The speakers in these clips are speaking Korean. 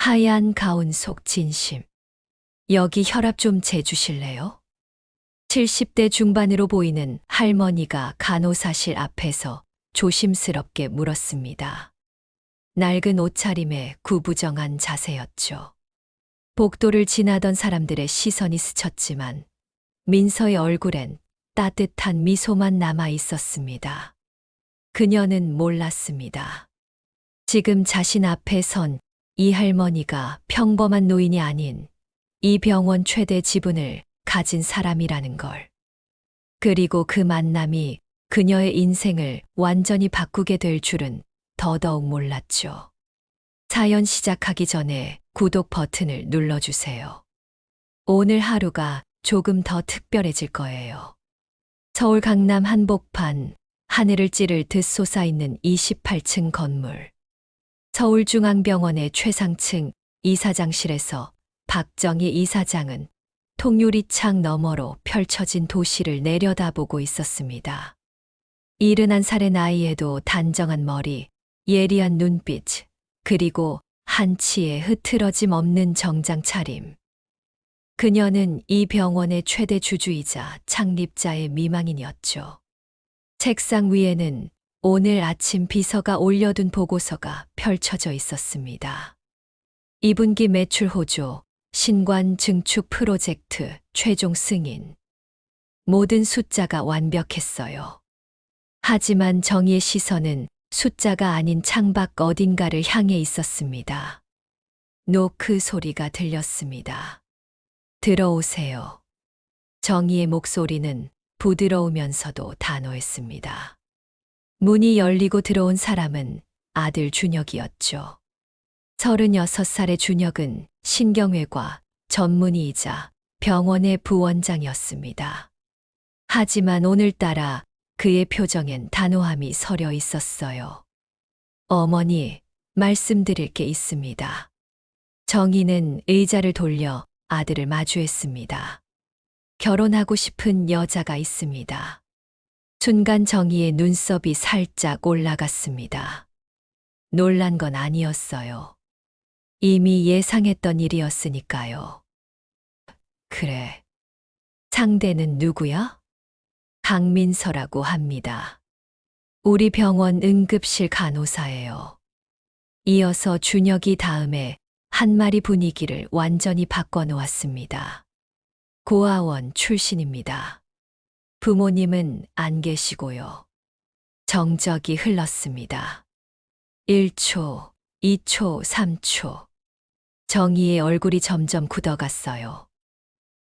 하얀 가운 속 진심. 여기 혈압 좀 재주실래요? 70대 중반으로 보이는 할머니가 간호사실 앞에서 조심스럽게 물었습니다. 낡은 옷차림에 구부정한 자세였죠. 복도를 지나던 사람들의 시선이 스쳤지만 민서의 얼굴엔 따뜻한 미소만 남아 있었습니다. 그녀는 몰랐습니다. 지금 자신 앞에 선 이 할머니가 평범한 노인이 아닌 이 병원 최대 지분을 가진 사람이라는 걸. 그리고 그 만남이 그녀의 인생을 완전히 바꾸게 될 줄은 더더욱 몰랐죠. 사연 시작하기 전에 구독 버튼을 눌러주세요. 오늘 하루가 조금 더 특별해질 거예요. 서울 강남 한복판, 하늘을 찌를 듯 솟아있는 28층 건물. 서울중앙병원의 최상층 이사장실에서 박정희 이사장은 통유리창 너머로 펼쳐진 도시를 내려다보고 있었습니다. 71살의 나이에도 단정한 머리, 예리한 눈빛, 그리고 한치의 흐트러짐 없는 정장 차림. 그녀는 이 병원의 최대 주주이자 창립자의 미망인이었죠. 책상 위에는 오늘 아침 비서가 올려둔 보고서가 펼쳐져 있었습니다. 2분기 매출 호조, 신관 증축 프로젝트 최종 승인. 모든 숫자가 완벽했어요. 하지만 정의의 시선은 숫자가 아닌 창밖 어딘가를 향해 있었습니다. 노크 소리가 들렸습니다. 들어오세요. 정의의 목소리는 부드러우면서도 단호했습니다. 문이 열리고 들어온 사람은 아들 준혁이었죠. 36살의 준혁은 신경외과 전문의이자 병원의 부원장이었습니다. 하지만 오늘따라 그의 표정엔 단호함이 서려 있었어요. 어머니, 말씀드릴 게 있습니다. 정희는 의자를 돌려 아들을 마주했습니다. 결혼하고 싶은 여자가 있습니다. 순간 정희의 눈썹이 살짝 올라갔습니다. 놀란 건 아니었어요. 이미 예상했던 일이었으니까요. 그래. 상대는 누구야? 강민서라고 합니다. 우리 병원 응급실 간호사예요. 이어서 준혁이 다음에 한 마리 분위기를 완전히 바꿔놓았습니다. 고아원 출신입니다. 부모님은 안 계시고요. 정적이 흘렀습니다. 1초, 2초, 3초. 정희의 얼굴이 점점 굳어갔어요.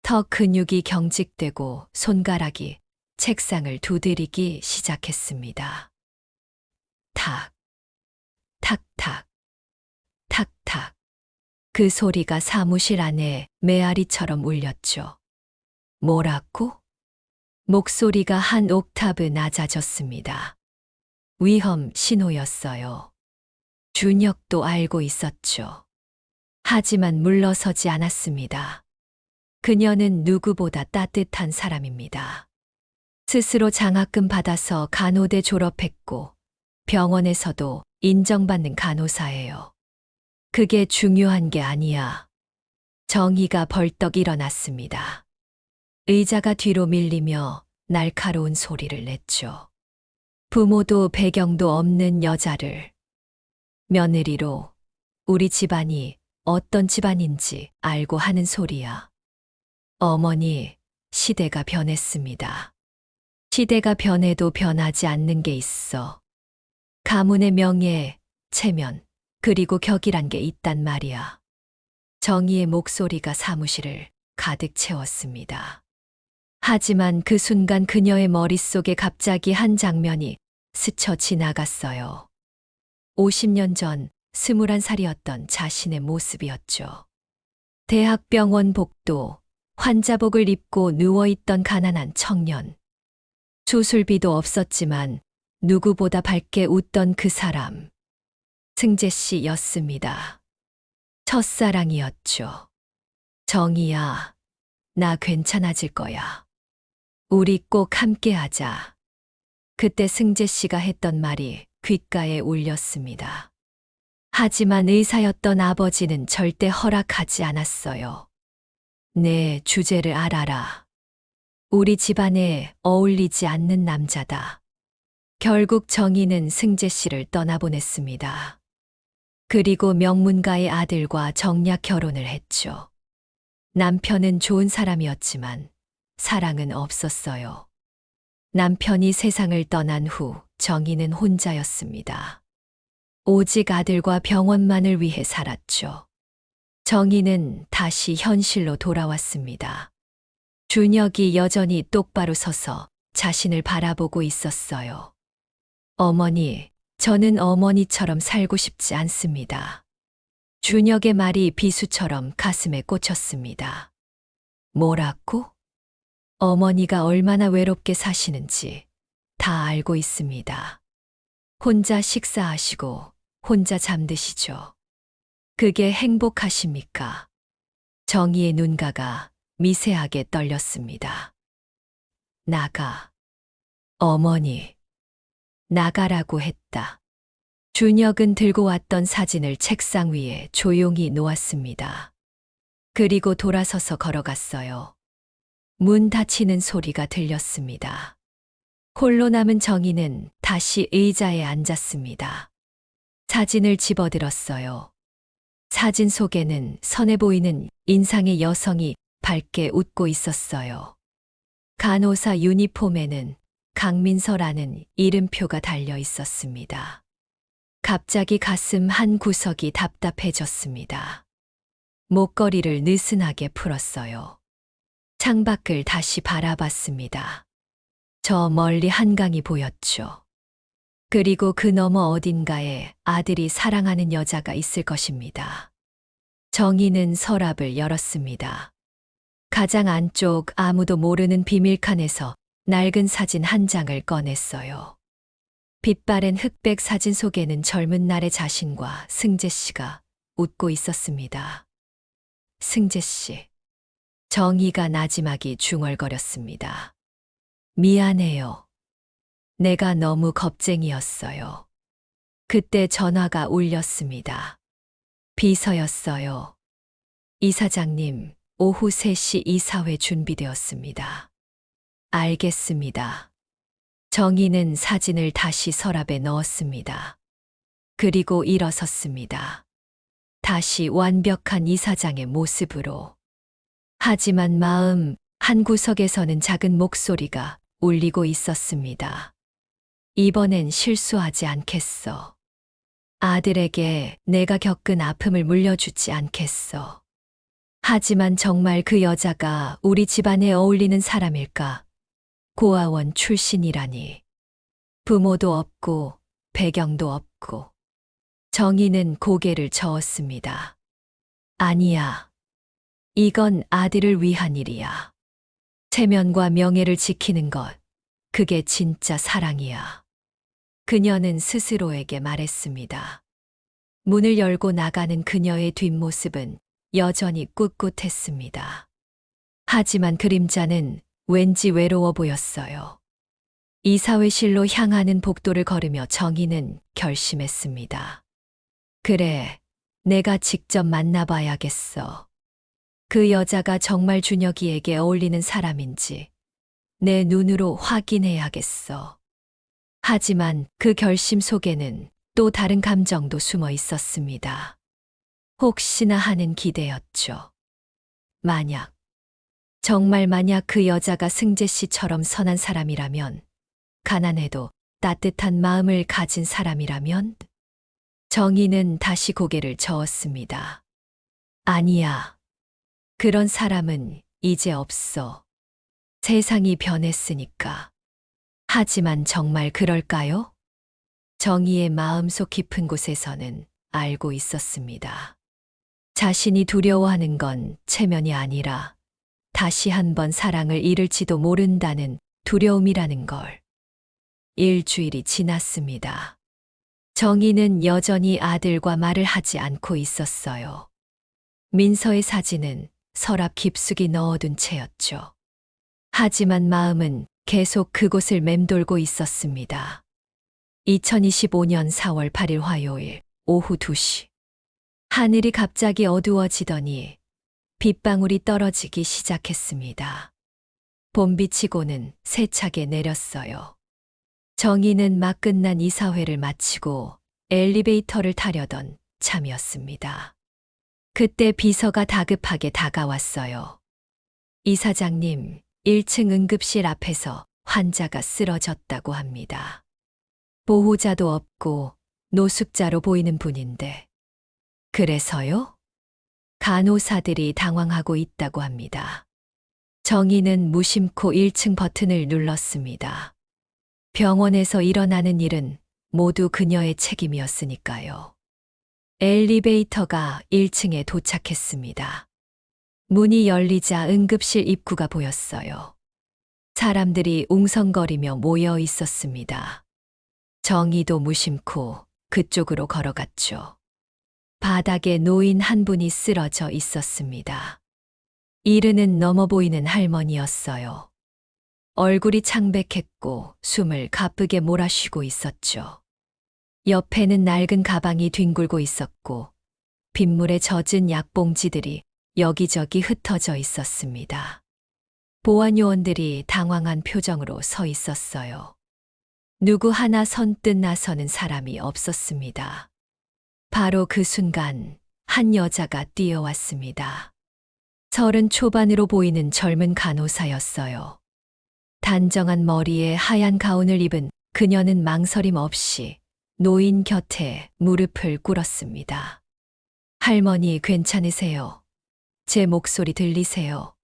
턱 근육이 경직되고 손가락이 책상을 두드리기 시작했습니다. 탁, 탁탁, 탁탁. 그 소리가 사무실 안에 메아리처럼 울렸죠. 뭐라고? 목소리가 한 옥타브 낮아졌습니다. 위험 신호였어요. 준혁도 알고 있었죠. 하지만 물러서지 않았습니다. 그녀는 누구보다 따뜻한 사람입니다. 스스로 장학금 받아서 간호대 졸업했고 병원에서도 인정받는 간호사예요. 그게 중요한 게 아니야. 정희가 벌떡 일어났습니다. 의자가 뒤로 밀리며 날카로운 소리를 냈죠. 부모도 배경도 없는 여자를 며느리로 우리 집안이 어떤 집안인지 알고 하는 소리야. 어머니, 시대가 변했습니다. 시대가 변해도 변하지 않는 게 있어. 가문의 명예, 체면, 그리고 격이란 게 있단 말이야. 정의의 목소리가 사무실을 가득 채웠습니다. 하지만 그 순간 그녀의 머릿속에 갑자기 한 장면이 스쳐 지나갔어요. 50년 전 21살이었던 자신의 모습이었죠. 대학병원 복도, 환자복을 입고 누워있던 가난한 청년. 수술비도 없었지만 누구보다 밝게 웃던 그 사람. 승재 씨였습니다. 첫사랑이었죠. 정희야, 나 괜찮아질 거야. 우리 꼭 함께 하자. 그때 승재 씨가 했던 말이 귓가에 울렸습니다. 하지만 의사였던 아버지는 절대 허락하지 않았어요. 내 주제를 알아라. 우리 집안에 어울리지 않는 남자다. 결국 정희는 승재 씨를 떠나보냈습니다. 그리고 명문가의 아들과 정략 결혼을 했죠. 남편은 좋은 사람이었지만 사랑은 없었어요. 남편이 세상을 떠난 후 정희는 혼자였습니다. 오직 아들과 병원만을 위해 살았죠. 정희는 다시 현실로 돌아왔습니다. 준혁이 여전히 똑바로 서서 자신을 바라보고 있었어요. 어머니, 저는 어머니처럼 살고 싶지 않습니다. 준혁의 말이 비수처럼 가슴에 꽂혔습니다. 뭐라고? 어머니가 얼마나 외롭게 사시는지 다 알고 있습니다. 혼자 식사하시고 혼자 잠드시죠. 그게 행복하십니까? 정희의 눈가가 미세하게 떨렸습니다. 나가. 어머니. 나가라고 했다. 준혁은 들고 왔던 사진을 책상 위에 조용히 놓았습니다. 그리고 돌아서서 걸어갔어요. 문 닫히는 소리가 들렸습니다. 홀로 남은 정희는 다시 의자에 앉았습니다. 사진을 집어들었어요. 사진 속에는 선해 보이는 인상의 여성이 밝게 웃고 있었어요. 간호사 유니폼에는 강민서라는 이름표가 달려 있었습니다. 갑자기 가슴 한 구석이 답답해졌습니다. 목걸이를 느슨하게 풀었어요. 창밖을 다시 바라봤습니다. 저 멀리 한강이 보였죠. 그리고 그 너머 어딘가에 아들이 사랑하는 여자가 있을 것입니다. 정희는 서랍을 열었습니다. 가장 안쪽 아무도 모르는 비밀칸에서 낡은 사진 한 장을 꺼냈어요. 빛바랜 흑백 사진 속에는 젊은 날의 자신과 승재 씨가 웃고 있었습니다. 승재 씨. 정희가 나지막이 중얼거렸습니다. 미안해요. 내가 너무 겁쟁이였어요. 그때 전화가 울렸습니다. 비서였어요. 이사장님, 오후 3시 이사회 준비되었습니다. 알겠습니다. 정희는 사진을 다시 서랍에 넣었습니다. 그리고 일어섰습니다. 다시 완벽한 이사장의 모습으로. 하지만 마음 한구석에서는 작은 목소리가 울리고 있었습니다. 이번엔 실수하지 않겠어. 아들에게 내가 겪은 아픔을 물려주지 않겠어. 하지만 정말 그 여자가 우리 집안에 어울리는 사람일까? 고아원 출신이라니. 부모도 없고 배경도 없고. 정희는 고개를 저었습니다. 아니야. 이건 아들을 위한 일이야. 체면과 명예를 지키는 것, 그게 진짜 사랑이야. 그녀는 스스로에게 말했습니다. 문을 열고 나가는 그녀의 뒷모습은 여전히 꿋꿋했습니다. 하지만 그림자는 왠지 외로워 보였어요. 이사회실로 향하는 복도를 걸으며 정희는 결심했습니다. 그래, 내가 직접 만나봐야겠어. 그 여자가 정말 준혁이에게 어울리는 사람인지 내 눈으로 확인해야겠어. 하지만 그 결심 속에는 또 다른 감정도 숨어 있었습니다. 혹시나 하는 기대였죠. 정말 만약 그 여자가 승재 씨처럼 선한 사람이라면, 가난해도 따뜻한 마음을 가진 사람이라면? 정희는 다시 고개를 저었습니다. 아니야. 그런 사람은 이제 없어. 세상이 변했으니까. 하지만 정말 그럴까요? 정희의 마음속 깊은 곳에서는 알고 있었습니다. 자신이 두려워하는 건 체면이 아니라 다시 한번 사랑을 잃을지도 모른다는 두려움이라는 걸. 일주일이 지났습니다. 정희는 여전히 아들과 말을 하지 않고 있었어요. 민서의 사진은 서랍 깊숙이 넣어둔 채였죠. 하지만 마음은 계속 그곳을 맴돌고 있었습니다. 2025년 4월 8일 화요일 오후 2시. 하늘이 갑자기 어두워지더니 빗방울이 떨어지기 시작했습니다. 봄비치고는 세차게 내렸어요. 정희는 막 끝난 이사회를 마치고 엘리베이터를 타려던 참이었습니다. 그때 비서가 다급하게 다가왔어요. 이사장님, 1층 응급실 앞에서 환자가 쓰러졌다고 합니다. 보호자도 없고 노숙자로 보이는 분인데. 그래서요? 간호사들이 당황하고 있다고 합니다. 정희는 무심코 1층 버튼을 눌렀습니다. 병원에서 일어나는 일은 모두 그녀의 책임이었으니까요. 엘리베이터가 1층에 도착했습니다. 문이 열리자 응급실 입구가 보였어요. 사람들이 웅성거리며 모여 있었습니다. 정희도 무심코 그쪽으로 걸어갔죠. 바닥에 노인 한 분이 쓰러져 있었습니다. 이르는 넘어 보이는 할머니였어요. 얼굴이 창백했고 숨을 가쁘게 몰아쉬고 있었죠. 옆에는 낡은 가방이 뒹굴고 있었고 빗물에 젖은 약봉지들이 여기저기 흩어져 있었습니다. 보안요원들이 당황한 표정으로 서 있었어요. 누구 하나 선뜻 나서는 사람이 없었습니다. 바로 그 순간 한 여자가 뛰어왔습니다. 30 초반으로 보이는 젊은 간호사였어요. 단정한 머리에 하얀 가운을 입은 그녀는 망설임 없이 노인 곁에 무릎을 꿇었습니다. 할머니 괜찮으세요? 제 목소리 들리세요?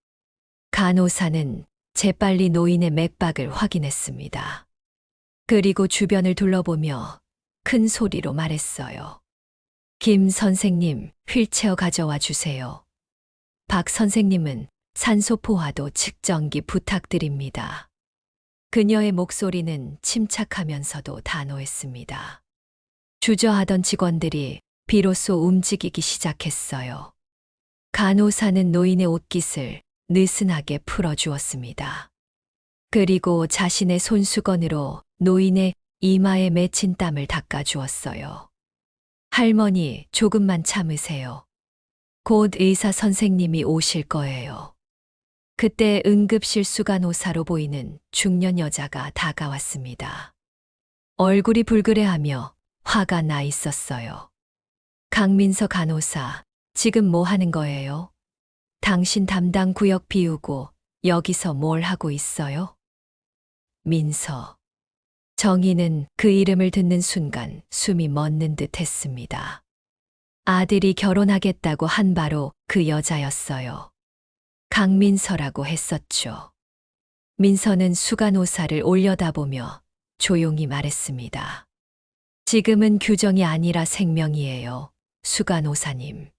간호사는 재빨리 노인의 맥박을 확인했습니다. 그리고 주변을 둘러보며 큰 소리로 말했어요. 김 선생님, 휠체어 가져와 주세요. 박 선생님은 산소포화도 측정기 부탁드립니다. 그녀의 목소리는 침착하면서도 단호했습니다. 주저하던 직원들이 비로소 움직이기 시작했어요. 간호사는 노인의 옷깃을 느슨하게 풀어주었습니다. 그리고 자신의 손수건으로 노인의 이마에 맺힌 땀을 닦아주었어요. 할머니, 조금만 참으세요. 곧 의사 선생님이 오실 거예요. 그때 응급실 수간호사로 보이는 중년 여자가 다가왔습니다. 얼굴이 불그레하며 화가 나 있었어요. 강민서 간호사, 지금 뭐 하는 거예요? 당신 담당 구역 비우고 여기서 뭘 하고 있어요? 민서. 정희는 그 이름을 듣는 순간 숨이 멎는 듯 했습니다. 아들이 결혼하겠다고 한 바로 그 여자였어요. 강민서라고 했었죠. 민서는 수간호사를 올려다보며 조용히 말했습니다. 지금은 규정이 아니라 생명이에요, 수간호사님.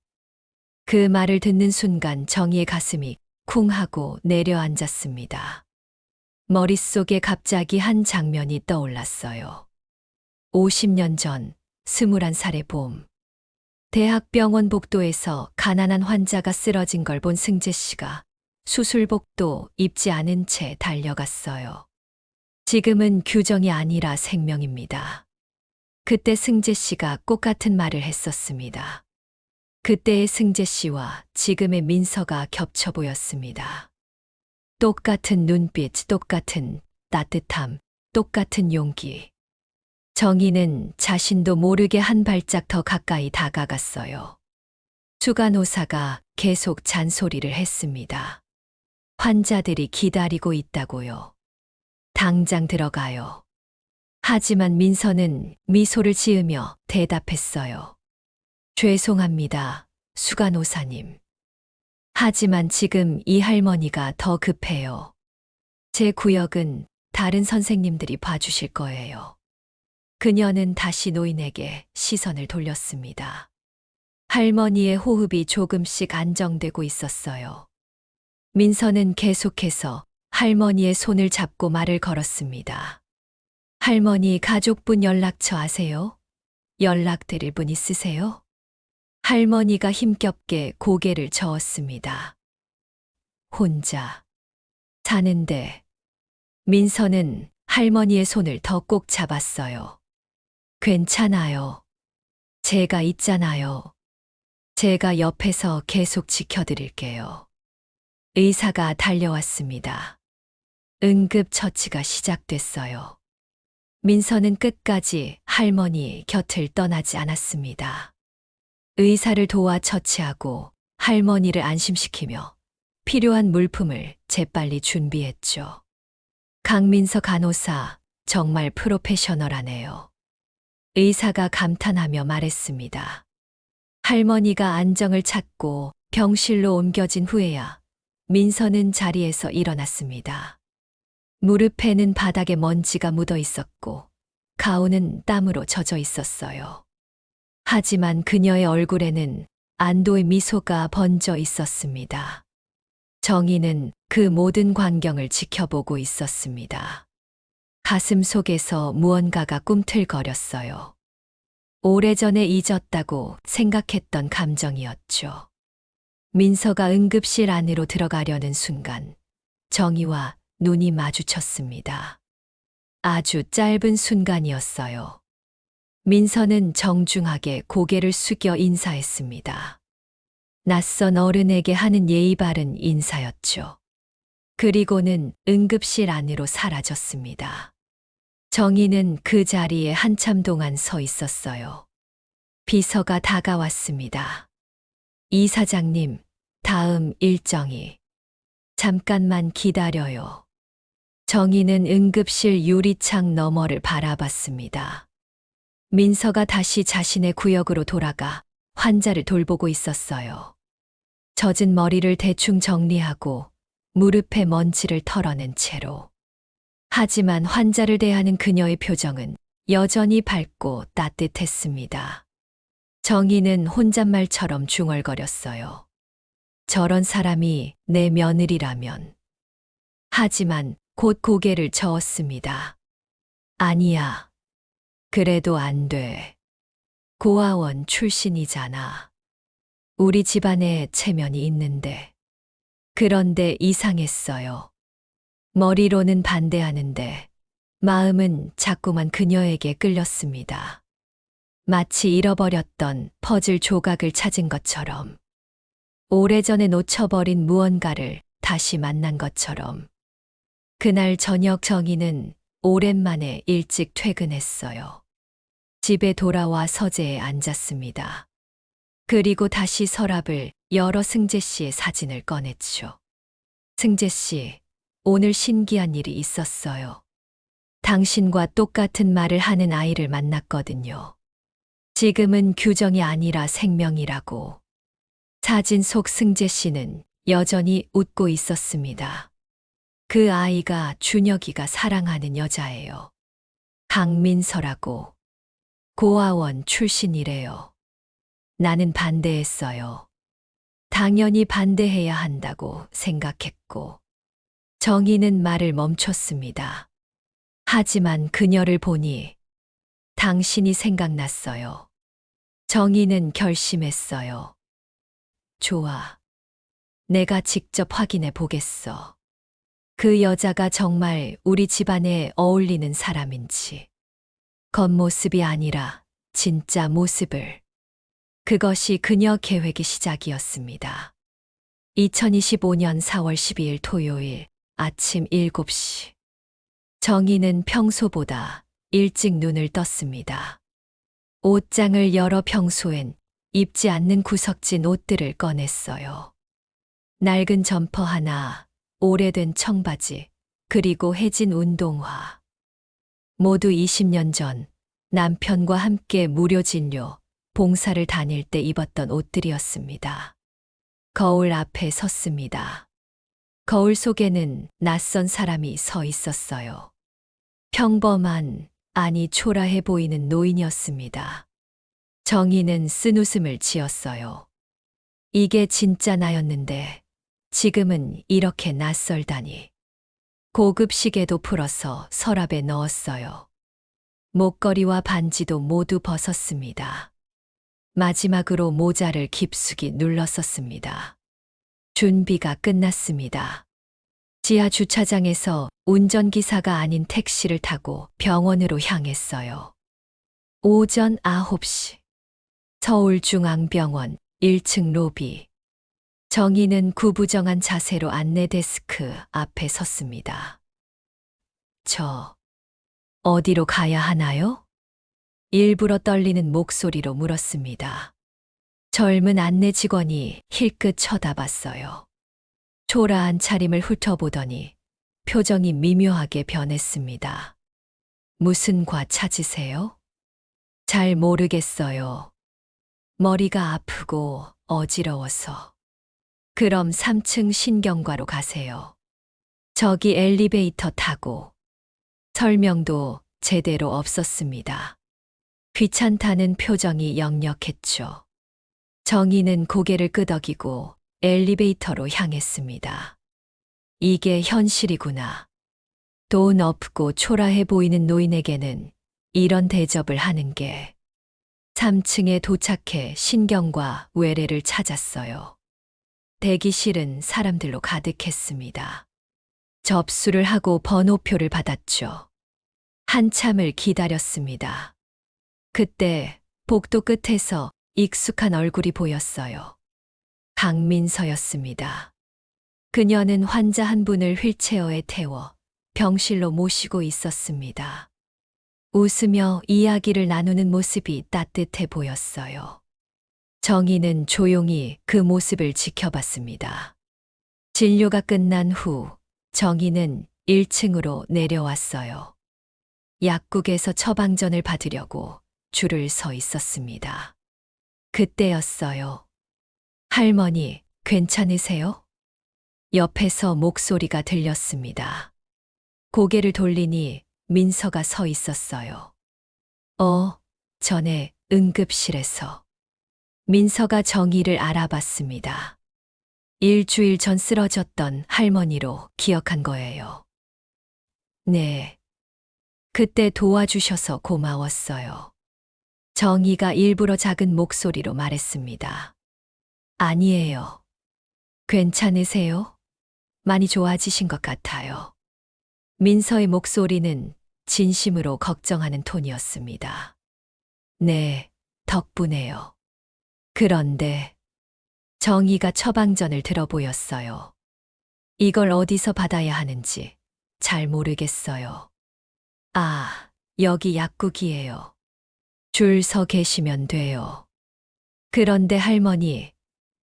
그 말을 듣는 순간 정희의 가슴이 쿵 하고 내려앉았습니다. 머릿속에 갑자기 한 장면이 떠올랐어요. 50년 전 21살의 봄. 대학병원 복도에서 가난한 환자가 쓰러진 걸 본 승재 씨가 수술복도 입지 않은 채 달려갔어요. 지금은 규정이 아니라 생명입니다. 그때 승재 씨가 꽃 같은 말을 했었습니다. 그때의 승재 씨와 지금의 민서가 겹쳐 보였습니다. 똑같은 눈빛, 똑같은 따뜻함, 똑같은 용기. 정희는 자신도 모르게 한 발짝 더 가까이 다가갔어요. 수간호사가 계속 잔소리를 했습니다. 환자들이 기다리고 있다고요. 당장 들어가요. 하지만 민서는 미소를 지으며 대답했어요. 죄송합니다, 수간호사님. 하지만 지금 이 할머니가 더 급해요. 제 구역은 다른 선생님들이 봐주실 거예요. 그녀는 다시 노인에게 시선을 돌렸습니다. 할머니의 호흡이 조금씩 안정되고 있었어요. 민서는 계속해서 할머니의 손을 잡고 말을 걸었습니다. 할머니 가족분 연락처 아세요? 연락드릴 분 있으세요? 할머니가 힘겹게 고개를 저었습니다. 혼자 사는데. 민서는 할머니의 손을 더 꼭 잡았어요. 괜찮아요. 제가 있잖아요. 제가 옆에서 계속 지켜드릴게요. 의사가 달려왔습니다. 응급처치가 시작됐어요. 민서는 끝까지 할머니 곁을 떠나지 않았습니다. 의사를 도와 처치하고 할머니를 안심시키며 필요한 물품을 재빨리 준비했죠. 강민서 간호사, 정말 프로페셔널하네요. 의사가 감탄하며 말했습니다. 할머니가 안정을 찾고 병실로 옮겨진 후에야 민서는 자리에서 일어났습니다. 무릎에는 바닥에 먼지가 묻어 있었고 가운은 땀으로 젖어 있었어요. 하지만 그녀의 얼굴에는 안도의 미소가 번져 있었습니다. 정희는 그 모든 광경을 지켜보고 있었습니다. 가슴 속에서 무언가가 꿈틀거렸어요. 오래전에 잊었다고 생각했던 감정이었죠. 민서가 응급실 안으로 들어가려는 순간 정희와 눈이 마주쳤습니다. 아주 짧은 순간이었어요. 민서는 정중하게 고개를 숙여 인사했습니다. 낯선 어른에게 하는 예의 바른 인사였죠. 그리고는 응급실 안으로 사라졌습니다. 정희는 그 자리에 한참 동안 서 있었어요. 비서가 다가왔습니다. 이 사장님, 다음 일정이. 잠깐만 기다려요. 정희는 응급실 유리창 너머를 바라봤습니다. 민서가 다시 자신의 구역으로 돌아가 환자를 돌보고 있었어요. 젖은 머리를 대충 정리하고 무릎에 먼지를 털어낸 채로. 하지만 환자를 대하는 그녀의 표정은 여전히 밝고 따뜻했습니다. 정희는 혼잣말처럼 중얼거렸어요. 저런 사람이 내 며느리라면. 하지만 곧 고개를 저었습니다. 아니야. 그래도 안 돼. 고아원 출신이잖아. 우리 집안에 체면이 있는데. 그런데 이상했어요. 머리로는 반대하는데 마음은 자꾸만 그녀에게 끌렸습니다. 마치 잃어버렸던 퍼즐 조각을 찾은 것처럼. 오래전에 놓쳐버린 무언가를 다시 만난 것처럼. 그날 저녁 정희는 오랜만에 일찍 퇴근했어요. 집에 돌아와 서재에 앉았습니다. 그리고 다시 서랍을 열어 승재 씨의 사진을 꺼냈죠. 승재 씨, 오늘 신기한 일이 있었어요. 당신과 똑같은 말을 하는 아이를 만났거든요. 지금은 규정이 아니라 생명이라고. 사진 속 승재 씨는 여전히 웃고 있었습니다. 그 아이가 준혁이가 사랑하는 여자예요. 강민서라고. 고아원 출신이래요. 나는 반대했어요. 당연히 반대해야 한다고 생각했고. 정희는 말을 멈췄습니다. 하지만 그녀를 보니 당신이 생각났어요. 정희는 결심했어요. 좋아. 내가 직접 확인해 보겠어. 그 여자가 정말 우리 집안에 어울리는 사람인지. 겉모습이 아니라 진짜 모습을. 그것이 그녀 계획의 시작이었습니다. 2025년 4월 12일 토요일 아침 7시. 정희는 평소보다 일찍 눈을 떴습니다. 옷장을 열어 평소엔 입지 않는 구석진 옷들을 꺼냈어요. 낡은 점퍼 하나, 오래된 청바지, 그리고 해진 운동화. 모두 20년 전 남편과 함께 무료 진료, 봉사를 다닐 때 입었던 옷들이었습니다. 거울 앞에 섰습니다. 거울 속에는 낯선 사람이 서 있었어요. 평범한, 아니 초라해 보이는 노인이었습니다. 정희는 쓴웃음을 지었어요. 이게 진짜 나였는데 지금은 이렇게 낯설다니. 고급 시계도 풀어서 서랍에 넣었어요. 목걸이와 반지도 모두 벗었습니다. 마지막으로 모자를 깊숙이 눌렀었습니다. 준비가 끝났습니다. 지하 주차장에서 운전기사가 아닌 택시를 타고 병원으로 향했어요. 오전 9시. 서울중앙병원 1층 로비. 정희는 구부정한 자세로 안내 데스크 앞에 섰습니다. 저, 어디로 가야 하나요? 일부러 떨리는 목소리로 물었습니다. 젊은 안내 직원이 힐끗 쳐다봤어요. 초라한 차림을 훑어보더니 표정이 미묘하게 변했습니다. 무슨 과 찾으세요? 잘 모르겠어요. 머리가 아프고 어지러워서. 그럼 3층 신경과로 가세요. 저기 엘리베이터 타고. 설명도 제대로 없었습니다. 귀찮다는 표정이 역력했죠. 정희는 고개를 끄덕이고 엘리베이터로 향했습니다. 이게 현실이구나. 돈 없고 초라해 보이는 노인에게는 이런 대접을 하는 게. 3층에 도착해 신경과 외래를 찾았어요. 대기실은 사람들로 가득했습니다. 접수를 하고 번호표를 받았죠. 한참을 기다렸습니다. 그때 복도 끝에서 익숙한 얼굴이 보였어요. 강민서였습니다. 그녀는 환자 한 분을 휠체어에 태워 병실로 모시고 있었습니다. 웃으며 이야기를 나누는 모습이 따뜻해 보였어요. 정희는 조용히 그 모습을 지켜봤습니다. 진료가 끝난 후 정희는 1층으로 내려왔어요. 약국에서 처방전을 받으려고 줄을 서 있었습니다. 그때였어요. 할머니, 괜찮으세요? 옆에서 목소리가 들렸습니다. 고개를 돌리니 민서가 서 있었어요. 전에 응급실에서. 민서가 정희를 알아봤습니다. 일주일 전 쓰러졌던 할머니로 기억한 거예요. 네. 그때 도와주셔서 고마웠어요. 정희가 일부러 작은 목소리로 말했습니다. 아니에요. 괜찮으세요? 많이 좋아지신 것 같아요. 민서의 목소리는 진심으로 걱정하는 톤이었습니다. 네, 덕분에요. 그런데 정희가 처방전을 들어 보였어요. 이걸 어디서 받아야 하는지 잘 모르겠어요. 아, 여기 약국이에요. 줄 서 계시면 돼요. 그런데 할머니,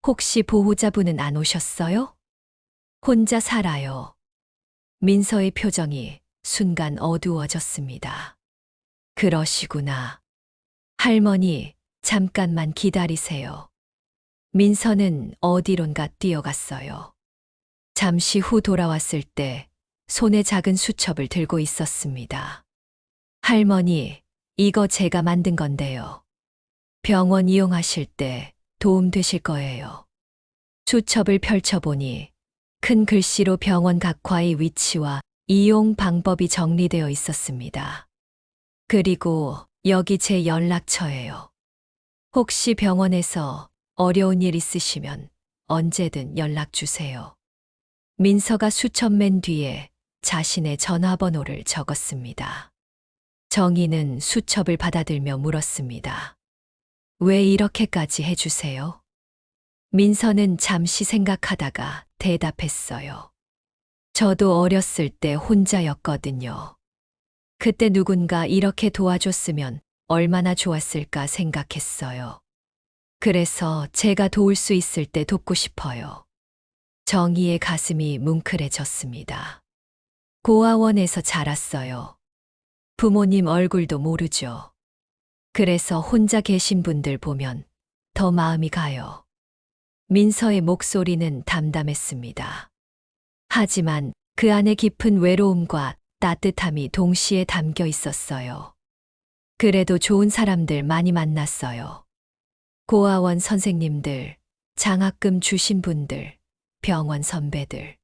혹시 보호자분은 안 오셨어요? 혼자 살아요. 민서의 표정이 순간 어두워졌습니다. 그러시구나. 할머니, 잠깐만 기다리세요. 민서는 어디론가 뛰어갔어요. 잠시 후 돌아왔을 때 손에 작은 수첩을 들고 있었습니다. 할머니, 이거 제가 만든 건데요. 병원 이용하실 때 도움 되실 거예요. 수첩을 펼쳐보니 큰 글씨로 병원 각과의 위치와 이용 방법이 정리되어 있었습니다. 그리고 여기 제 연락처예요. 혹시 병원에서 어려운 일 있으시면 언제든 연락 주세요. 민서가 수첩 맨 뒤에 자신의 전화번호를 적었습니다. 정희는 수첩을 받아들며 물었습니다. 왜 이렇게까지 해주세요? 민서는 잠시 생각하다가 대답했어요. 저도 어렸을 때 혼자였거든요. 그때 누군가 이렇게 도와줬으면 얼마나 좋았을까 생각했어요. 그래서 제가 도울 수 있을 때 돕고 싶어요. 정희의 가슴이 뭉클해졌습니다. 고아원에서 자랐어요. 부모님 얼굴도 모르죠. 그래서 혼자 계신 분들 보면 더 마음이 가요. 민서의 목소리는 담담했습니다. 하지만 그 안에 깊은 외로움과 따뜻함이 동시에 담겨 있었어요. 그래도 좋은 사람들 많이 만났어요. 고아원 선생님들, 장학금 주신 분들, 병원 선배들.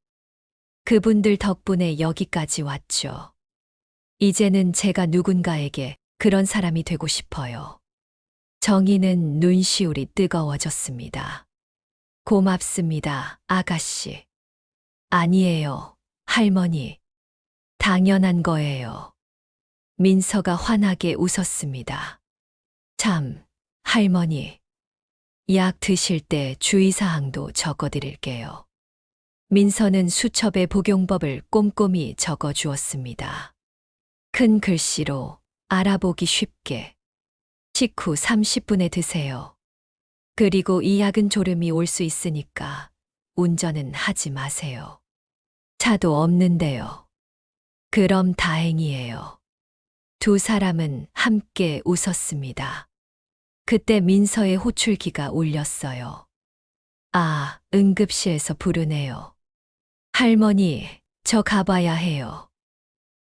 그분들 덕분에 여기까지 왔죠. 이제는 제가 누군가에게 그런 사람이 되고 싶어요. 정희는 눈시울이 뜨거워졌습니다. 고맙습니다, 아가씨. 아니에요, 할머니. 당연한 거예요. 민서가 환하게 웃었습니다. 참, 할머니. 약 드실 때 주의사항도 적어드릴게요. 민서는 수첩에 복용법을 꼼꼼히 적어 주었습니다. 큰 글씨로 알아보기 쉽게. 식후 30분에 드세요. 그리고 이 약은 졸음이 올 수 있으니까 운전은 하지 마세요. 차도 없는데요. 그럼 다행이에요. 두 사람은 함께 웃었습니다. 그때 민서의 호출기가 울렸어요. 아, 응급실에서 부르네요. 할머니, 저 가봐야 해요.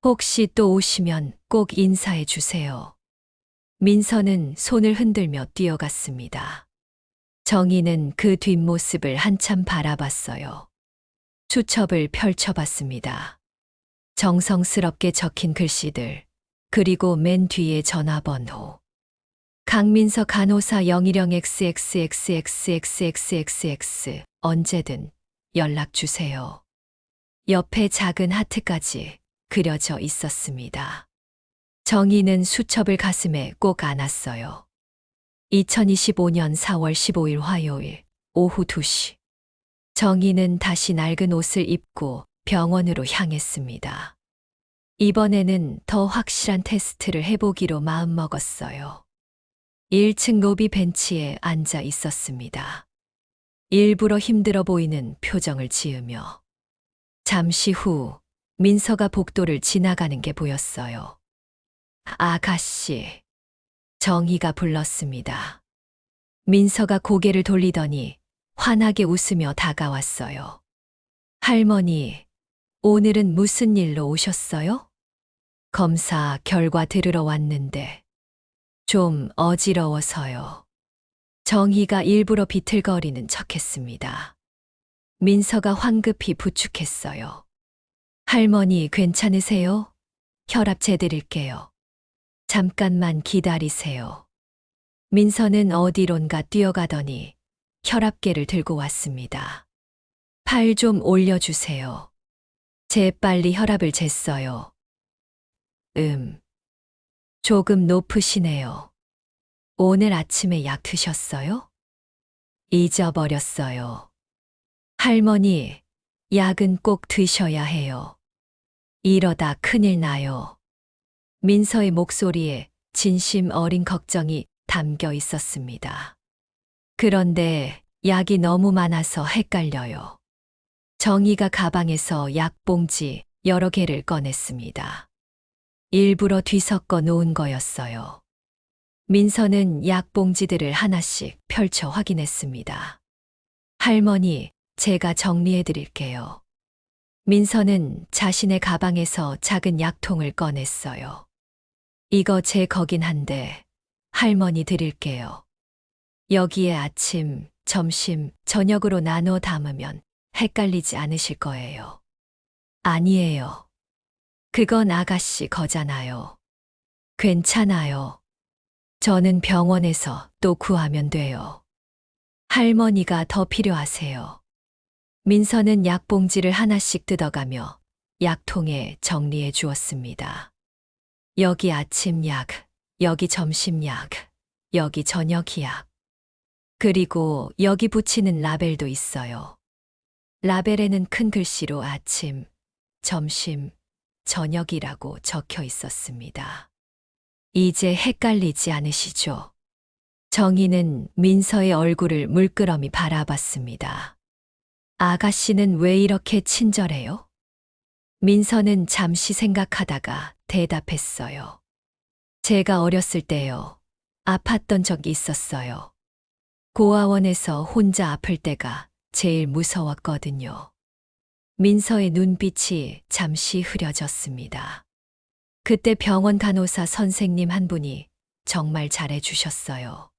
혹시 또 오시면 꼭 인사해 주세요. 민서는 손을 흔들며 뛰어갔습니다. 정희는 그 뒷모습을 한참 바라봤어요. 수첩을 펼쳐봤습니다. 정성스럽게 적힌 글씨들, 그리고 맨 뒤에 전화번호. 강민서 간호사 010 XXXXXXXX 언제든 연락 주세요. 옆에 작은 하트까지 그려져 있었습니다. 정희는 수첩을 가슴에 꼭 안았어요. 2025년 4월 15일 화요일 오후 2시. 정희는 다시 낡은 옷을 입고 병원으로 향했습니다. 이번에는 더 확실한 테스트를 해보기로 마음먹었어요. 1층 로비 벤치에 앉아 있었습니다. 일부러 힘들어 보이는 표정을 지으며. 잠시 후 민서가 복도를 지나가는 게 보였어요. 아가씨. 정희가 불렀습니다. 민서가 고개를 돌리더니 환하게 웃으며 다가왔어요. 할머니, 오늘은 무슨 일로 오셨어요? 검사 결과 들으러 왔는데 좀 어지러워서요. 정희가 일부러 비틀거리는 척했습니다. 민서가 황급히 부축했어요. 할머니 괜찮으세요? 혈압 재드릴게요. 잠깐만 기다리세요. 민서는 어디론가 뛰어가더니 혈압계를 들고 왔습니다. 팔 좀 올려주세요. 재빨리 혈압을 쟀어요. 조금 높으시네요. 오늘 아침에 약 드셨어요? 잊어버렸어요. 할머니, 약은 꼭 드셔야 해요. 이러다 큰일 나요. 민서의 목소리에 진심 어린 걱정이 담겨 있었습니다. 그런데 약이 너무 많아서 헷갈려요. 정희가 가방에서 약봉지 여러 개를 꺼냈습니다. 일부러 뒤섞어 놓은 거였어요. 민서는 약봉지들을 하나씩 펼쳐 확인했습니다. 할머니, 제가 정리해 드릴게요. 민서는 자신의 가방에서 작은 약통을 꺼냈어요. 이거 제 거긴 한데 할머니 드릴게요. 여기에 아침, 점심, 저녁으로 나눠 담으면 헷갈리지 않으실 거예요. 아니에요. 그건 아가씨 거잖아요. 괜찮아요. 저는 병원에서 또 구하면 돼요. 할머니가 더 필요하세요. 민서는 약봉지를 하나씩 뜯어가며 약통에 정리해 주었습니다. 여기 아침 약, 여기 점심 약, 여기 저녁 약. 그리고 여기 붙이는 라벨도 있어요. 라벨에는 큰 글씨로 아침, 점심, 저녁이라고 적혀 있었습니다. 이제 헷갈리지 않으시죠? 정희는 민서의 얼굴을 물끄러미 바라봤습니다. 아가씨는 왜 이렇게 친절해요? 민서는 잠시 생각하다가 대답했어요. 제가 어렸을 때요. 아팠던 적이 있었어요. 고아원에서 혼자 아플 때가 제일 무서웠거든요. 민서의 눈빛이 잠시 흐려졌습니다. 그때 병원 간호사 선생님 한 분이 정말 잘해주셨어요.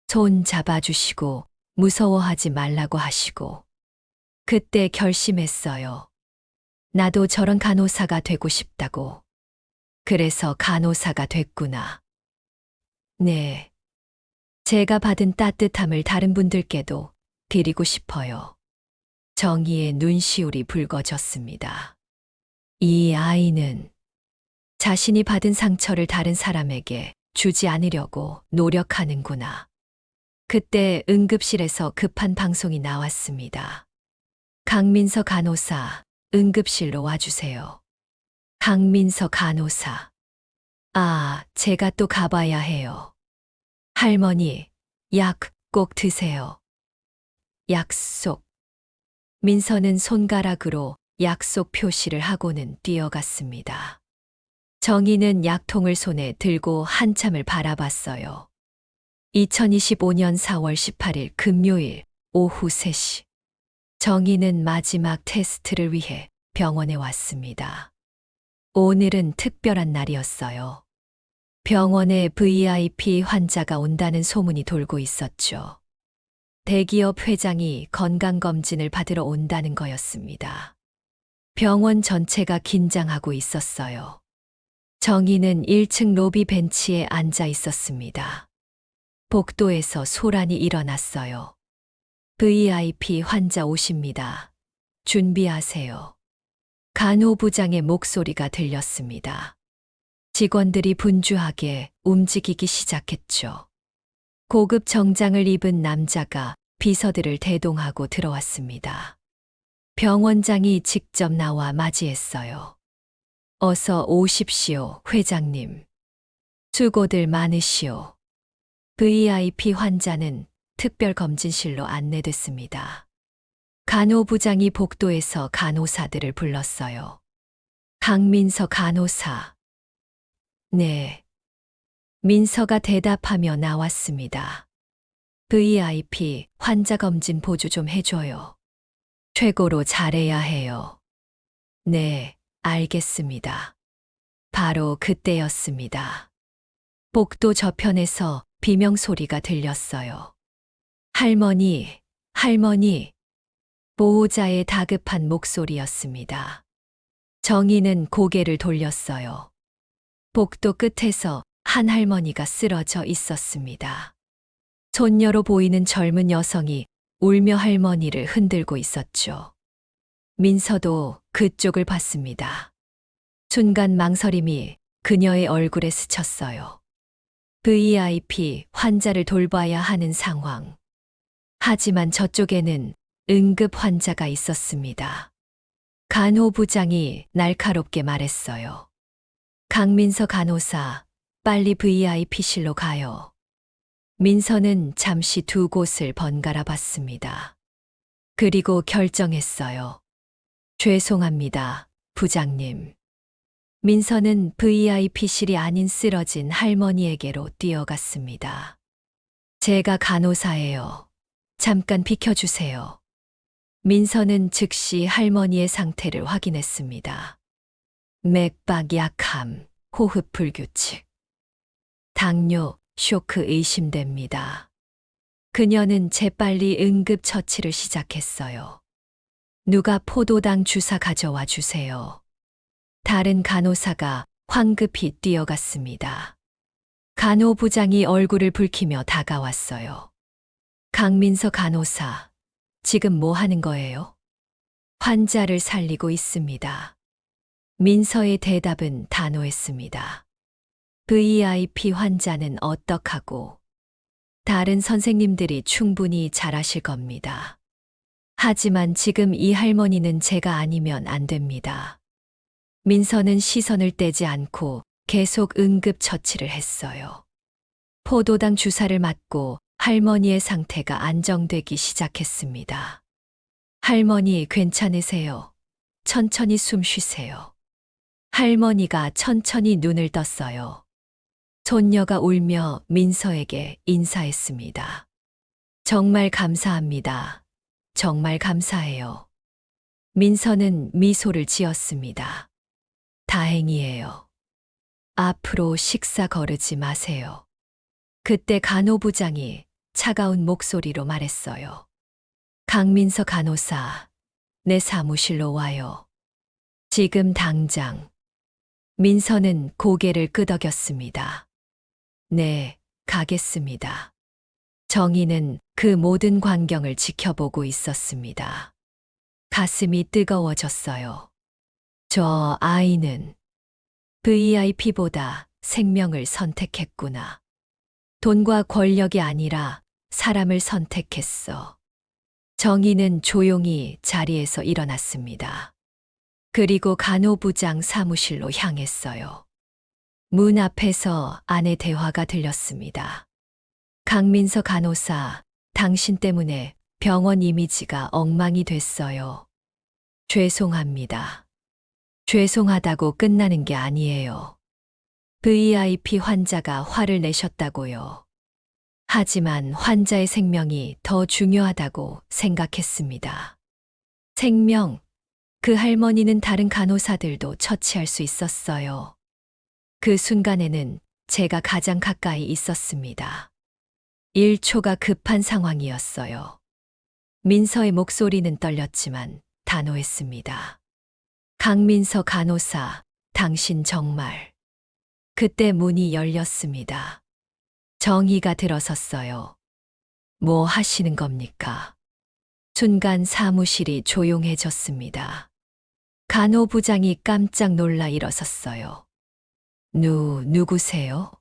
손 잡아주시고 무서워하지 말라고 하시고. 그때 결심했어요. 나도 저런 간호사가 되고 싶다고. 그래서 간호사가 됐구나. 네. 제가 받은 따뜻함을 다른 분들께도 드리고 싶어요. 정희의 눈시울이 붉어졌습니다. 이 아이는 자신이 받은 상처를 다른 사람에게 주지 않으려고 노력하는구나. 그때 응급실에서 급한 방송이 나왔습니다. 강민서 간호사, 응급실로 와주세요. 강민서 간호사. 아, 제가 또 가봐야 해요. 할머니, 약 꼭 드세요. 약속. 민서는 손가락으로 약속 표시를 하고는 뛰어갔습니다. 정희는 약통을 손에 들고 한참을 바라봤어요. 2025년 4월 18일 금요일 오후 3시. 정희는 마지막 테스트를 위해 병원에 왔습니다. 오늘은 특별한 날이었어요. 병원에 VIP 환자가 온다는 소문이 돌고 있었죠. 대기업 회장이 건강검진을 받으러 온다는 거였습니다. 병원 전체가 긴장하고 있었어요. 정희는 1층 로비 벤치에 앉아 있었습니다. 복도에서 소란이 일어났어요. VIP 환자 오십니다. 준비하세요. 간호부장의 목소리가 들렸습니다. 직원들이 분주하게 움직이기 시작했죠. 고급 정장을 입은 남자가 비서들을 대동하고 들어왔습니다. 병원장이 직접 나와 맞이했어요. 어서 오십시오, 회장님. 수고들 많으시오. VIP 환자는 특별검진실로 안내됐습니다. 간호부장이 복도에서 간호사들을 불렀어요. 강민서 간호사. 네. 민서가 대답하며 나왔습니다. VIP 환자 검진 보조 좀 해줘요. 최고로 잘해야 해요. 네, 알겠습니다. 바로 그때였습니다. 복도 저편에서 비명 소리가 들렸어요. 할머니, 할머니. 보호자의 다급한 목소리였습니다. 정희는 고개를 돌렸어요. 복도 끝에서 한 할머니가 쓰러져 있었습니다. 손녀로 보이는 젊은 여성이 울며 할머니를 흔들고 있었죠. 민서도 그쪽을 봤습니다. 순간 망설임이 그녀의 얼굴에 스쳤어요. VIP 환자를 돌봐야 하는 상황. 하지만 저쪽에는 응급 환자가 있었습니다. 간호부장이 날카롭게 말했어요. 강민서 간호사, 빨리 VIP실로 가요. 민서는 잠시 두 곳을 번갈아 봤습니다. 그리고 결정했어요. 죄송합니다, 부장님. 민서는 VIP실이 아닌 쓰러진 할머니에게로 뛰어갔습니다. 제가 간호사예요. 잠깐 비켜주세요. 민서는 즉시 할머니의 상태를 확인했습니다. 맥박 약함, 호흡 불규칙. 당뇨, 쇼크 의심됩니다. 그녀는 재빨리 응급처치를 시작했어요. 누가 포도당 주사 가져와 주세요. 다른 간호사가 황급히 뛰어갔습니다. 간호부장이 얼굴을 붉히며 다가왔어요. 강민서 간호사, 지금 뭐 하는 거예요? 환자를 살리고 있습니다. 민서의 대답은 단호했습니다. VIP 환자는 어떡하고? 다른 선생님들이 충분히 잘하실 겁니다. 하지만 지금 이 할머니는 제가 아니면 안 됩니다. 민서는 시선을 떼지 않고 계속 응급처치를 했어요. 포도당 주사를 맞고 할머니의 상태가 안정되기 시작했습니다. 할머니 괜찮으세요? 천천히 숨 쉬세요. 할머니가 천천히 눈을 떴어요. 손녀가 울며 민서에게 인사했습니다. 정말 감사합니다. 정말 감사해요. 민서는 미소를 지었습니다. 다행이에요. 앞으로 식사 거르지 마세요. 그때 간호부장이 차가운 목소리로 말했어요. 강민서 간호사, 내 사무실로 와요. 지금 당장. 민서는 고개를 끄덕였습니다. 네, 가겠습니다. 정희는 그 모든 광경을 지켜보고 있었습니다. 가슴이 뜨거워졌어요. 저 아이는 VIP보다 생명을 선택했구나. 돈과 권력이 아니라 사람을 선택했어. 정희는 조용히 자리에서 일어났습니다. 그리고 간호부장 사무실로 향했어요. 문 앞에서 아내 대화가 들렸습니다. 강민서 간호사, 당신 때문에 병원 이미지가 엉망이 됐어요. 죄송합니다. 죄송하다고 끝나는 게 아니에요. VIP 환자가 화를 내셨다고요. 하지만 환자의 생명이 더 중요하다고 생각했습니다. 생명, 그 할머니는 다른 간호사들도 처치할 수 있었어요. 그 순간에는 제가 가장 가까이 있었습니다. 1초가 급한 상황이었어요. 민서의 목소리는 떨렸지만 단호했습니다. 강민서 간호사, 당신 정말. 그때 문이 열렸습니다. 정희가 들어섰어요. 뭐 하시는 겁니까? 순간 사무실이 조용해졌습니다. 간호부장이 깜짝 놀라 일어섰어요. 누구세요?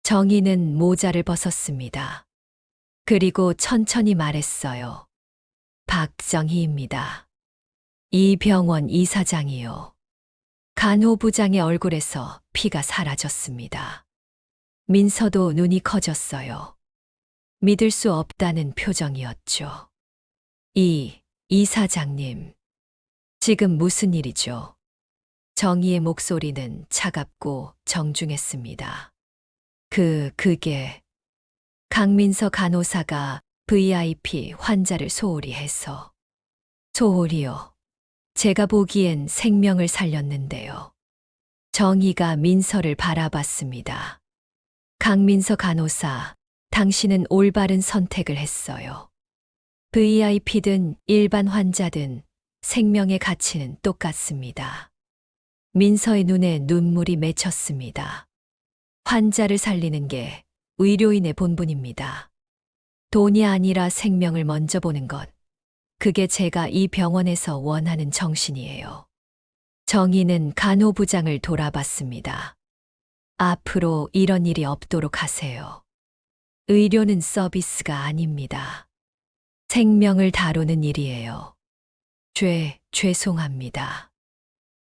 정희는 모자를 벗었습니다. 그리고 천천히 말했어요. 박정희입니다. 이 병원 이사장이요. 간호부장의 얼굴에서 피가 사라졌습니다. 민서도 눈이 커졌어요. 믿을 수 없다는 표정이었죠. 이사장님. 지금 무슨 일이죠? 정희의 목소리는 차갑고 정중했습니다. 그게 강민서 간호사가 VIP 환자를 소홀히 해서. 소홀히요. 제가 보기엔 생명을 살렸는데요. 정희가 민서를 바라봤습니다. 강민서 간호사, 당신은 올바른 선택을 했어요. VIP든 일반 환자든 생명의 가치는 똑같습니다. 민서의 눈에 눈물이 맺혔습니다. 환자를 살리는 게 의료인의 본분입니다. 돈이 아니라 생명을 먼저 보는 것. 그게 제가 이 병원에서 원하는 정신이에요. 정희는 간호부장을 돌아봤습니다. 앞으로 이런 일이 없도록 하세요. 의료는 서비스가 아닙니다. 생명을 다루는 일이에요. 죄송합니다.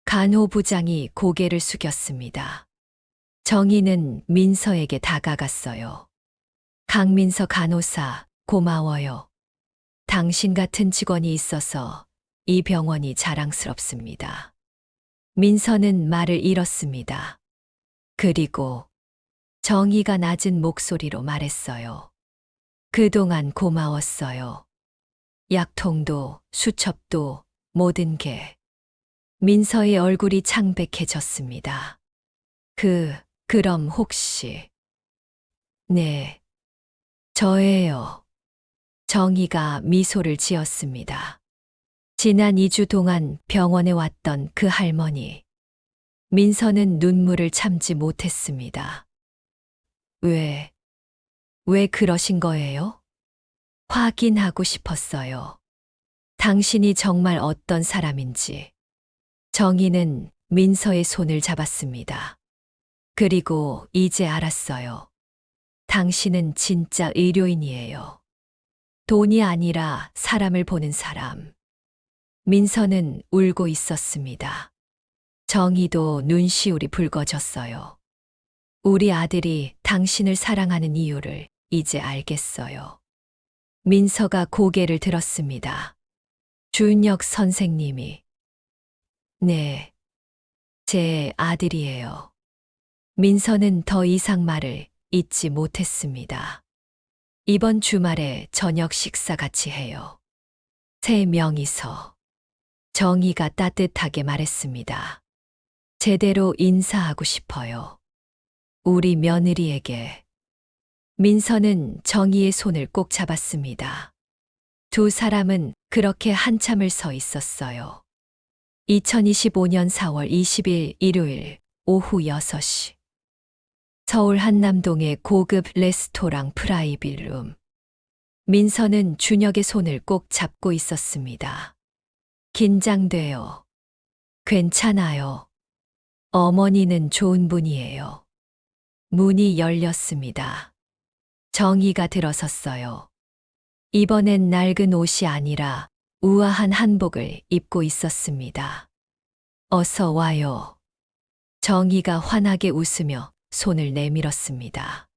간호부장이 고개를 숙였습니다. 정희는 민서에게 다가갔어요. 강민서 간호사, 고마워요. 당신 같은 직원이 있어서 이 병원이 자랑스럽습니다. 민서는 말을 잃었습니다. 그리고 정희가 낮은 목소리로 말했어요. 그동안 고마웠어요. 약통도, 수첩도, 모든 게. 민서의 얼굴이 창백해졌습니다. 그럼 혹시. 네, 저예요. 정희가 미소를 지었습니다. 지난 2주 동안 병원에 왔던 그 할머니. 민서는 눈물을 참지 못했습니다. 왜 그러신 거예요? 확인하고 싶었어요. 당신이 정말 어떤 사람인지. 정희는 민서의 손을 잡았습니다. 그리고 이제 알았어요. 당신은 진짜 의료인이에요. 돈이 아니라 사람을 보는 사람. 민서는 울고 있었습니다. 정희도 눈시울이 붉어졌어요. 우리 아들이 당신을 사랑하는 이유를 이제 알겠어요. 민서가 고개를 들었습니다. 준혁 선생님이. 네, 제 아들이에요. 민서는 더 이상 말을 잇지 못했습니다. 이번 주말에 저녁 식사 같이 해요. 3명이서. 정희가 따뜻하게 말했습니다. 제대로 인사하고 싶어요. 우리 며느리에게. 민서는 정희의 손을 꼭 잡았습니다. 두 사람은 그렇게 한참을 서 있었어요. 2025년 4월 20일 일요일 오후 6시. 서울 한남동의 고급 레스토랑 프라이빗룸. 민서는 준혁의 손을 꼭 잡고 있었습니다. 긴장돼요. 괜찮아요. 어머니는 좋은 분이에요. 문이 열렸습니다. 정희가 들어섰어요. 이번엔 낡은 옷이 아니라 우아한 한복을 입고 있었습니다. 어서 와요. 정희가 환하게 웃으며 손을 내밀었습니다.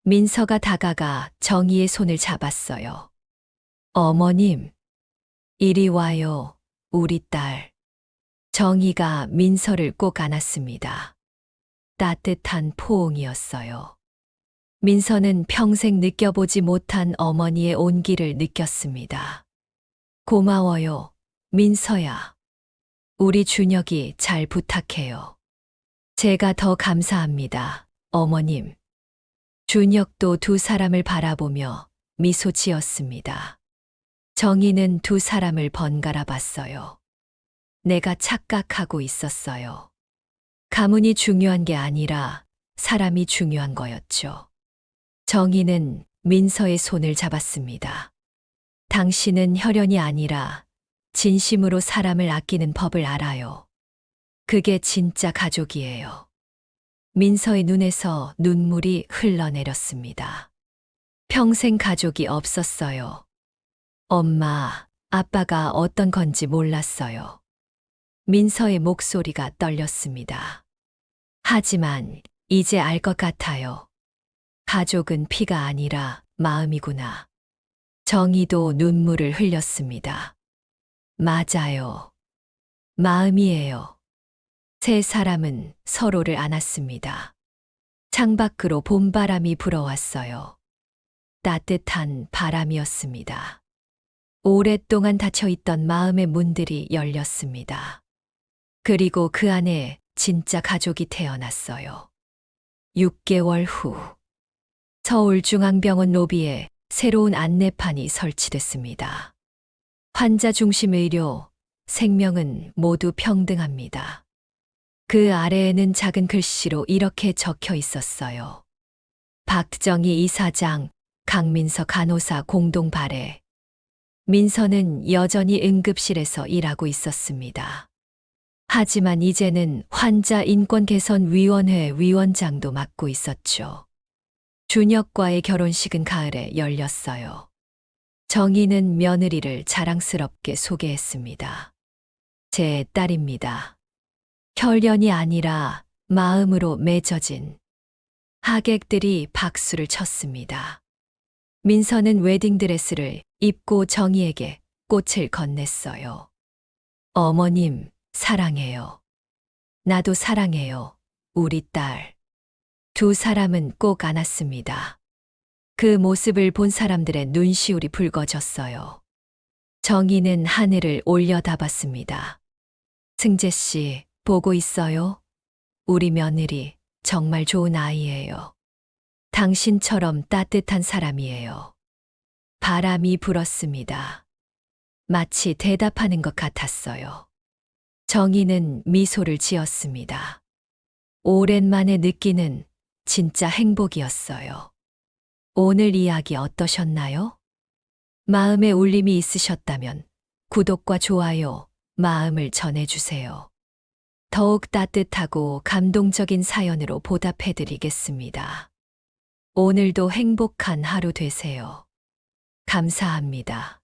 민서가 다가가 정희의 손을 잡았어요. 어머님, 이리 와요, 우리 딸. 정희가 민서를 꼭 안았습니다. 따뜻한 포옹이었어요. 민서는 평생 느껴보지 못한 어머니의 온기를 느꼈습니다. 고마워요, 민서야. 우리 준혁이 잘 부탁해요. 제가 더 감사합니다, 어머님. 준혁도 두 사람을 바라보며 미소 지었습니다. 정희는 두 사람을 번갈아 봤어요. 내가 착각하고 있었어요. 가문이 중요한 게 아니라 사람이 중요한 거였죠. 정희는 민서의 손을 잡았습니다. 당신은 혈연이 아니라 진심으로 사람을 아끼는 법을 알아요. 그게 진짜 가족이에요. 민서의 눈에서 눈물이 흘러내렸습니다. 평생 가족이 없었어요. 엄마, 아빠가 어떤 건지 몰랐어요. 민서의 목소리가 떨렸습니다. 하지만 이제 알 것 같아요. 가족은 피가 아니라 마음이구나. 정희도 눈물을 흘렸습니다. 맞아요. 마음이에요. 세 사람은 서로를 안았습니다. 창밖으로 봄바람이 불어왔어요. 따뜻한 바람이었습니다. 오랫동안 닫혀있던 마음의 문들이 열렸습니다. 그리고 그 안에 진짜 가족이 태어났어요. 6개월 후, 서울중앙병원 로비에 새로운 안내판이 설치됐습니다. 환자 중심 의료, 생명은 모두 평등합니다. 그 아래에는 작은 글씨로 이렇게 적혀 있었어요. 박정희 이사장, 강민서 간호사 공동 발해. 민서는 여전히 응급실에서 일하고 있었습니다. 하지만 이제는 환자인권개선위원회 위원장도 맡고 있었죠. 준혁과의 결혼식은 가을에 열렸어요. 정희는 며느리를 자랑스럽게 소개했습니다. 제 딸입니다. 혈연이 아니라 마음으로 맺어진. 하객들이 박수를 쳤습니다. 민서는 웨딩드레스를 입고 정희에게 꽃을 건넸어요. 어머님, 사랑해요. 나도 사랑해요, 우리 딸. 두 사람은 꼭 안았습니다. 그 모습을 본 사람들의 눈시울이 붉어졌어요. 정희는 하늘을 올려다봤습니다. 승재 씨, 보고 있어요? 우리 며느리 정말 좋은 아이예요. 당신처럼 따뜻한 사람이에요. 바람이 불었습니다. 마치 대답하는 것 같았어요. 정희는 미소를 지었습니다. 오랜만에 느끼는 진짜 행복이었어요. 오늘 이야기 어떠셨나요? 마음에 울림이 있으셨다면 구독과 좋아요, 마음을 전해주세요. 더욱 따뜻하고 감동적인 사연으로 보답해드리겠습니다. 오늘도 행복한 하루 되세요. 감사합니다.